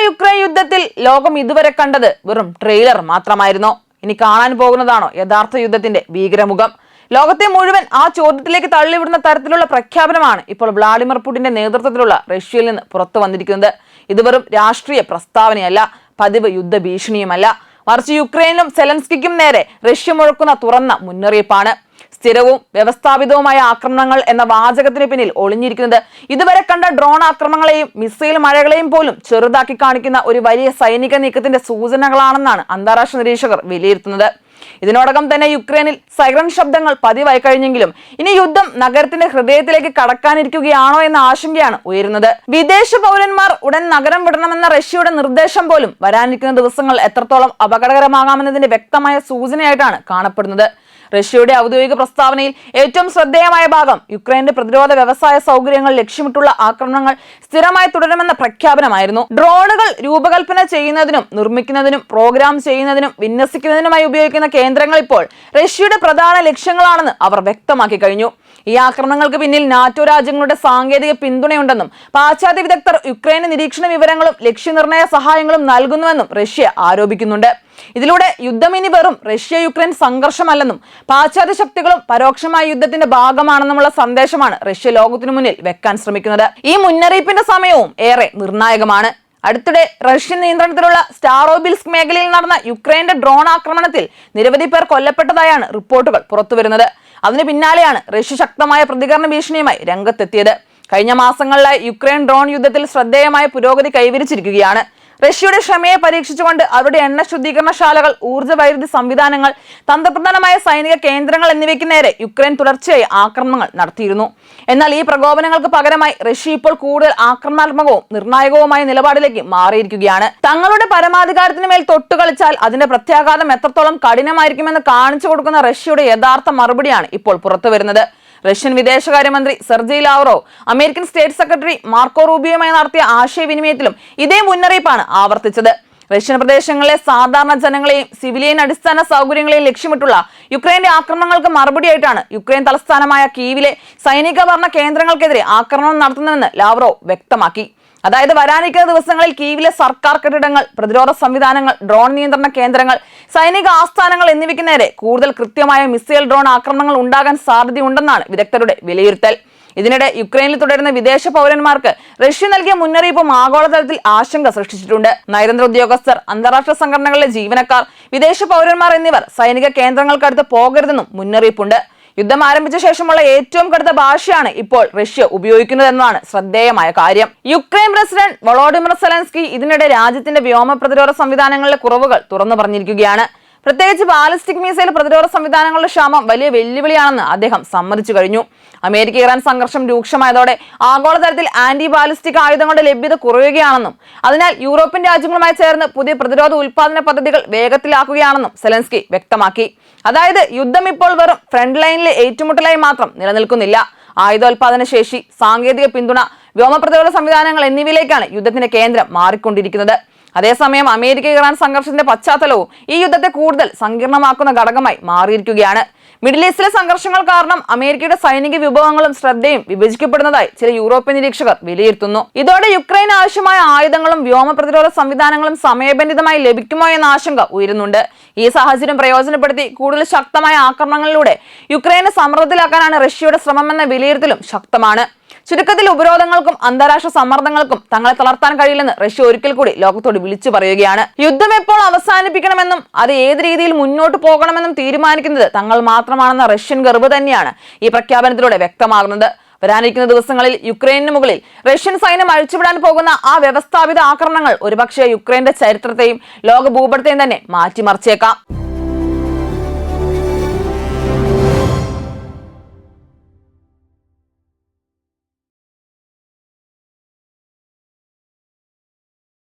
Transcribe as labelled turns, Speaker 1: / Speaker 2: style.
Speaker 1: Ukraine യുദ്ധത്തിൽ ലോകം ഇതുവരെ കണ്ടത് വെറും ട്രെയിലർ മാത്രമായിരുന്നോ? ഇനി കാണാൻ പോകുന്നതാണോ യഥാർത്ഥ യുദ്ധത്തിന്റെ ഭീകരമുഖം? ലോകത്തെ മുഴുവൻ ആ ചോദ്യത്തിലേക്ക് തള്ളിവിടുന്ന തരത്തിലുള്ള പ്രഖ്യാപനമാണ് ഇപ്പോൾ വ്ളാഡിമിർ പുടിന്റെ നേതൃത്വത്തിലുള്ള റഷ്യയിൽ നിന്ന് പുറത്തു വന്നിരിക്കുന്നത്. ഇത് വെറും രാഷ്ട്രീയ പ്രസ്താവനയല്ല, പതിവ് യുദ്ധ ഭീഷണിയുമല്ല, മറിച്ച് യുക്രൈനിലും സെലൻസ്കിക്കും നേരെ റഷ്യ മുഴക്കുന്ന തുറന്ന മുന്നറിയിപ്പാണ്. സ്ഥിരവും വ്യവസ്ഥാപിതവുമായ ആക്രമണങ്ങൾ എന്ന വാചകത്തിന് പിന്നിൽ ഒളിഞ്ഞിരിക്കുന്നത് ഇതുവരെ കണ്ട ഡ്രോൺ ആക്രമണങ്ങളെയും മിസൈൽ മഴകളെയും പോലും ചെറുതാക്കി കാണിക്കുന്ന ഒരു വലിയ സൈനിക നീക്കത്തിന്റെ സൂചനകളാണെന്നാണ് അന്താരാഷ്ട്ര നിരീക്ഷകർ വിലയിരുത്തുന്നത്. ഇതിനോടകം തന്നെ യുക്രൈനിൽ സൈറൺ ശബ്ദങ്ങൾ പതിവായി കഴിഞ്ഞെങ്കിലും ഇനി യുദ്ധം നഗരത്തിന്റെ ഹൃദയത്തിലേക്ക് കടക്കാനിരിക്കുകയാണോ എന്ന ആശങ്കയാണ് ഉയരുന്നത്. വിദേശ പൗരന്മാർ ഉടൻ നഗരം വിടണമെന്ന റഷ്യയുടെ നിർദ്ദേശം പോലും വരാനിരിക്കുന്ന ദിവസങ്ങൾ എത്രത്തോളം അപകടകരമാകാമെന്നതിന്റെ വ്യക്തമായ സൂചനയായിട്ടാണ് കാണപ്പെടുന്നത്. റഷ്യയുടെ ഔദ്യോഗിക പ്രസ്താവനയിൽ ഏറ്റവും ശ്രദ്ധേയമായ ഭാഗം യുക്രൈന്റെ പ്രതിരോധ വ്യവസായ സൗകര്യങ്ങൾ ലക്ഷ്യമിട്ടുള്ള ആക്രമണങ്ങൾ സ്ഥിരമായി തുടരുമെന്ന പ്രഖ്യാപനമായിരുന്നു. ഡ്രോണുകൾ രൂപകൽപ്പന ചെയ്യുന്നതിനും നിർമ്മിക്കുന്നതിനും പ്രോഗ്രാം ചെയ്യുന്നതിനും വിന്യസിക്കുന്നതിനുമായി ഉപയോഗിക്കുന്ന കേന്ദ്രങ്ങൾ ഇപ്പോൾ റഷ്യയുടെ പ്രധാന ലക്ഷ്യങ്ങളാണെന്ന് അവർ വ്യക്തമാക്കി കഴിഞ്ഞു. ഈ ആക്രമണങ്ങൾക്ക് പിന്നിൽ നാറ്റോ രാജ്യങ്ങളുടെ സാങ്കേതിക പിന്തുണയുണ്ടെന്നും പാശ്ചാത്യ വിദഗ്ധർ യുക്രൈന് നിരീക്ഷണ വിവരങ്ങളും ലക്ഷ്യനിർണയ സഹായങ്ങളും നൽകുന്നുവെന്നും റഷ്യ ആരോപിക്കുന്നുണ്ട്. ഇതിലൂടെ യുദ്ധം ഇനി വെറും റഷ്യ യുക്രൈൻ സംഘർഷമല്ലെന്നും പാശ്ചാത്യ ശക്തികളും പരോക്ഷമായ യുദ്ധത്തിന്റെ ഭാഗമാണെന്നുമുള്ള സന്ദേശമാണ് റഷ്യ ലോകത്തിനു മുന്നിൽ വെക്കാൻ ശ്രമിക്കുന്നത്. ഈ മുന്നറിയിപ്പിന്റെ സമയവും ഏറെ നിർണായകമാണ്. അടുത്തിടെ റഷ്യൻ നിയന്ത്രണത്തിലുള്ള സ്റ്റാറോബിൽസ്ക് മേഖലയിൽ നടന്ന യുക്രൈന്റെ ഡ്രോൺ ആക്രമണത്തിൽ നിരവധി പേർ കൊല്ലപ്പെട്ടതായാണ് റിപ്പോർട്ടുകൾ പുറത്തുവരുന്നത്. അതിന് പിന്നാലെയാണ് റഷ്യ ശക്തമായ പ്രതികരണ ഭീഷണിയുമായി രംഗത്തെത്തിയത്. കഴിഞ്ഞ മാസങ്ങളിലായി യുക്രൈൻ ഡ്രോൺ യുദ്ധത്തിൽ ശ്രദ്ധേയമായ പുരോഗതി കൈവരിച്ചിരിക്കുകയാണ്. റഷ്യയുടെ ക്ഷമയെ പരീക്ഷിച്ചുകൊണ്ട് അവരുടെ എണ്ണ ശുദ്ധീകരണശാലകൾ, ഊർജ്ജ വൈദ്യുതി സംവിധാനങ്ങൾ, തന്ത്രപ്രധാനമായ സൈനിക കേന്ദ്രങ്ങൾ എന്നിവയ്ക്ക് നേരെ യുക്രൈൻ തുടർച്ചയായി ആക്രമണങ്ങൾ നടത്തിയിരുന്നു. എന്നാൽ ഈ പ്രകോപനങ്ങൾക്ക് പകരമായി റഷ്യ ഇപ്പോൾ കൂടുതൽ ആക്രമണാത്മകവും നിർണായകവുമായ നിലപാടിലേക്ക് മാറിയിരിക്കുകയാണ്. തങ്ങളുടെ പരമാധികാരത്തിന് മേൽ തൊട്ടുകളിച്ചാൽ അതിന്റെ പ്രത്യാഘാതം എത്രത്തോളം കഠിനമായിരിക്കുമെന്ന് കാണിച്ചു കൊടുക്കുന്ന റഷ്യയുടെ യഥാർത്ഥ മറുപടിയാണ് ഇപ്പോൾ പുറത്തുവരുന്നത്. റഷ്യൻ വിദേശകാര്യമന്ത്രി Sergei Lavrov American state secretary Marco റൂബിയോയുമായി നടത്തിയ ആശയവിനിമയത്തിലും ഇതേ മുന്നറിയിപ്പാണ് ആവർത്തിച്ചത്. റഷ്യൻ പ്രദേശങ്ങളിലെ സാധാരണ ജനങ്ങളെയും സിവിലിയൻ അടിസ്ഥാന സൗകര്യങ്ങളെയും ലക്ഷ്യമിട്ടുള്ള യുക്രൈന്റെ ആക്രമണങ്ങൾക്ക് മറുപടിയായിട്ടാണ് യുക്രൈൻ തലസ്ഥാനമായ കീവിലെ സൈനിക ഭരണ കേന്ദ്രങ്ങൾക്കെതിരെ ആക്രമണം നടത്തുന്നതെന്ന് ലാവ്റോവ് വ്യക്തമാക്കി. അതായത് വരാനിരിക്കുന്ന ദിവസങ്ങളിൽ കീവിലെ സർക്കാർ കെട്ടിടങ്ങൾ, പ്രതിരോധ സംവിധാനങ്ങൾ, ഡ്രോൺ നിയന്ത്രണ കേന്ദ്രങ്ങൾ, സൈനിക ആസ്ഥാനങ്ങൾ എന്നിവയ്ക്ക് നേരെ കൂടുതൽ കൃത്യമായ മിസൈൽ ഡ്രോൺ ആക്രമണങ്ങൾ ഉണ്ടാകാൻ സാധ്യതയുണ്ടെന്നാണ് വിദഗ്ധരുടെ വിലയിരുത്തൽ. ഇതിനിടെ യുക്രൈനിൽ തുടരുന്ന വിദേശ പൗരന്മാർക്ക് റഷ്യ നൽകിയ മുന്നറിയിപ്പും ആഗോളതലത്തിൽ ആശങ്ക സൃഷ്ടിച്ചിട്ടുണ്ട്. നയതന്ത്ര ഉദ്യോഗസ്ഥർ, അന്താരാഷ്ട്ര സംഘടനകളിലെ ജീവനക്കാർ, വിദേശ പൗരന്മാർ എന്നിവർ സൈനിക കേന്ദ്രങ്ങൾക്കടുത്ത് പോകരുതെന്നും മുന്നറിയിപ്പുണ്ട്. യുദ്ധം ആരംഭിച്ച ശേഷമുള്ള ഏറ്റവും കടുത്ത ഭാഷയാണ് ഇപ്പോൾ റഷ്യ ഉപയോഗിക്കുന്നതെന്നതാണ് ശ്രദ്ധേയമായ കാര്യം. യുക്രൈൻ പ്രസിഡന്റ് വോളോഡിമിർ സെലൻസ്കി ഇതിനിടെ രാജ്യത്തിന്റെ വ്യോമ പ്രതിരോധ സംവിധാനങ്ങളിലെ കുറവുകൾ തുറന്നു പറഞ്ഞിരിക്കുകയാണ്. പ്രത്യേകിച്ച് ബാലിസ്റ്റിക് മിസൈൽ പ്രതിരോധ സംവിധാനങ്ങളുടെ ക്ഷാമം വലിയ വെല്ലുവിളിയാണെന്ന് അദ്ദേഹം സമ്മതിച്ചു കഴിഞ്ഞു. അമേരിക്ക ഇറാൻ സംഘർഷം രൂക്ഷമായതോടെ ആഗോളതലത്തിൽ ആന്റി ബാലിസ്റ്റിക് ആയുധങ്ങളുടെ ലഭ്യത കുറയുകയാണെന്നും അതിനാൽ യൂറോപ്യൻ രാജ്യങ്ങളുമായി ചേർന്ന് പുതിയ പ്രതിരോധ ഉൽപാദന പദ്ധതികൾ വേഗത്തിലാക്കുകയാണെന്നും സെലൻസ്കി വ്യക്തമാക്കി. അതായത് യുദ്ധം ഇപ്പോൾ വെറും ഫ്രണ്ട് ലൈനിലെ ഏറ്റുമുട്ടലായി മാത്രം നിലനിൽക്കുന്നില്ല. ആയുധോൽപാദന ശേഷി, സാങ്കേതിക പിന്തുണ, വ്യോമ പ്രതിരോധ സംവിധാനങ്ങൾ എന്നിവയിലേക്കാണ് യുദ്ധത്തിന്റെ കേന്ദ്രം മാറിക്കൊണ്ടിരിക്കുന്നത്. അതേസമയം അമേരിക്ക ഇറാൻ സംഘർഷത്തിന്റെ പശ്ചാത്തലവും ഈ യുദ്ധത്തെ കൂടുതൽ സങ്കീർണമാക്കുന്ന ഘടകമായി മാറിയിരിക്കുകയാണ്. മിഡിൽ ഈസ്റ്റിലെ സംഘർഷങ്ങൾ കാരണം അമേരിക്കയുടെ സൈനിക വിഭവങ്ങളും ശ്രദ്ധയും വിഭജിക്കപ്പെടുന്നതായി ചില യൂറോപ്യൻ നിരീക്ഷകർ വിലയിരുത്തുന്നു. ഇതോടെ യുക്രൈന് ആവശ്യമായ ആയുധങ്ങളും വ്യോമ പ്രതിരോധ സംവിധാനങ്ങളും സമയബന്ധിതമായി ലഭിക്കുമോ എന്ന ആശങ്ക ഉയരുന്നുണ്ട്. ഈ സാഹചര്യം പ്രയോജനപ്പെടുത്തി കൂടുതൽ ശക്തമായ ആക്രമണങ്ങളിലൂടെ യുക്രൈനെ സമ്മർദ്ദത്തിലാക്കാനാണ് റഷ്യയുടെ ശ്രമമെന്ന വിലയിരുത്തലും ശക്തമാണ്. ചുരുക്കത്തിൽ ഉപരോധങ്ങൾക്കും അന്താരാഷ്ട്ര സമ്മർദ്ദങ്ങൾക്കും തങ്ങളെ തളർത്താൻ കഴിയില്ലെന്ന് റഷ്യ ഒരിക്കൽ കൂടി ലോകത്തോട് വിളിച്ചു പറയുകയാണ്. യുദ്ധം എപ്പോൾ അവസാനിപ്പിക്കണമെന്നും അത് ഏത് രീതിയിൽ മുന്നോട്ട് പോകണമെന്നും തീരുമാനിക്കുന്നത് തങ്ങൾ മാത്രമാണെന്ന റഷ്യൻ ഗർവ് തന്നെയാണ് ഈ പ്രഖ്യാപനത്തിലൂടെ വ്യക്തമാകുന്നത്. വരാനിരിക്കുന്ന ദിവസങ്ങളിൽ യുക്രൈനു മുകളിൽ റഷ്യൻ സൈന്യം അഴിച്ചുവിടാൻ പോകുന്ന ആ വ്യവസ്ഥാപിത ആക്രമണങ്ങൾ ഒരുപക്ഷെ യുക്രൈന്റെ ചരിത്രത്തെയും ലോക ഭൂപടത്തെയും തന്നെ മാറ്റിമറിച്ചേക്കാം.